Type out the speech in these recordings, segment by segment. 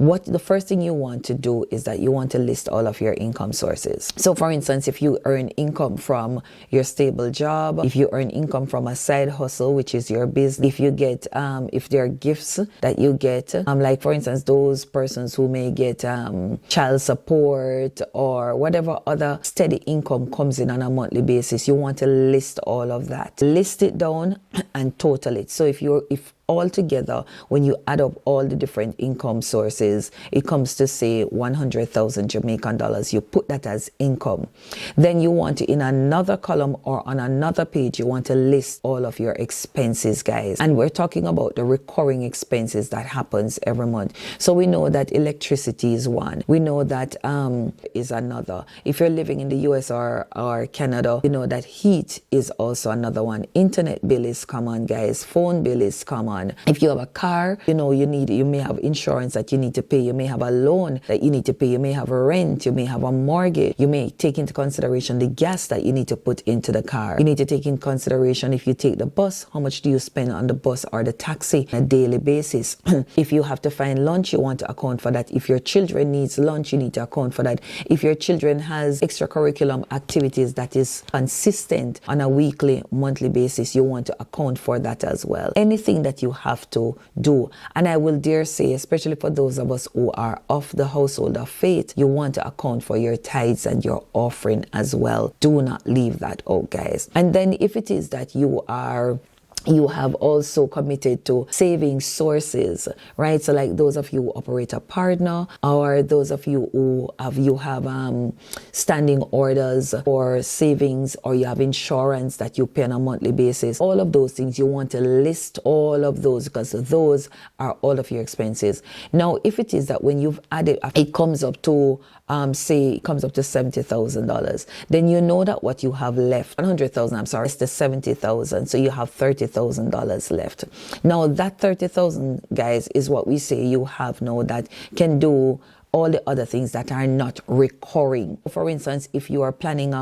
what the first thing you want to do is that you want to list all of your income sources. So for instance, if you earn income from your stable job, if you earn income from a side hustle, which is your business, if you get if there are gifts that you get, like for instance those persons who may get child support or whatever other steady income comes in on a monthly basis, you want to list all of that, list it down and total it. So if altogether, when you add up all the different income sources, it comes to say 100,000 Jamaican dollars. You put that as income. Then you want to, in another column or on another page, you want to list all of your expenses, guys. And we're talking about the recurring expenses that happens every month. So we know that electricity is one. We know that is another. If you're living in the US or Canada, you know that heat is also another one. Internet bill is common, guys. Phone bill is common. If you have a car, you may have insurance that you need to pay. You may have a loan that you need to pay. You may have a rent. You may have a mortgage. You may take into consideration the gas that you need to put into the car. You need to take in consideration if you take the bus, how much do you spend on the bus or the taxi on a daily basis. If you have to find lunch, you want to account for that. If your children needs lunch, you need to account for that. If your children has extracurricular activities that is consistent on a weekly, monthly basis, you want to account for that as well. Anything that you have to do, and I will dare say, especially for those of us who are of the household of faith, you want to account for your tithes and your offering as well. Do not leave that out, guys. And then if it is that you have also committed to saving sources, right? So like those of you who operate a partner, or those of you who have standing orders for savings, or you have insurance that you pay on a monthly basis, all of those things, you want to list all of those, because those are all of your expenses. Now, if it is that when you've added, it comes up to say it comes up to $70,000, then you know that what you have left, 100,000, I'm sorry, it's the 70,000. So you have $30,000 left. Now that 30,000, guys, is what we say you have now that can do all the other things that are not recurring. For instance, if you're planning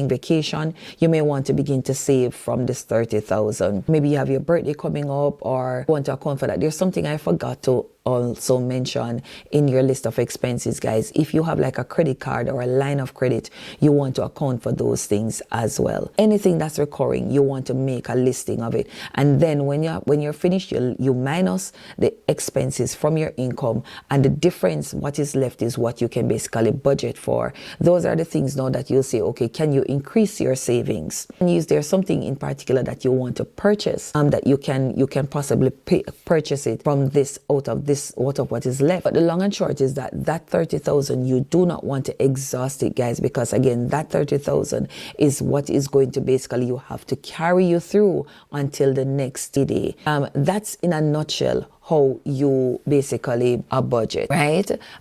vacation, you may want to begin to save from this 30,000. Maybe you have your birthday coming up, or want to account for that. There's something I forgot to also mention in your list of expenses, guys. If you have like a credit card or a line of credit, you want to account for those things as well. Anything that's recurring, you want to make a listing of it. And then when you're finished, you minus the expenses from your income, and the difference, what is left, is what you can basically budget for. Those are the things now that you'll say, okay, can you increase your savings? And is there something in particular that you want to purchase, that you can possibly purchase it from this, out of what is left? But the long and short is that 30,000, you do not want to exhaust it, guys, because again, that 30,000 is what is going to basically, you have to carry you through until the next day. That's in a nutshell how you basically a budget, right?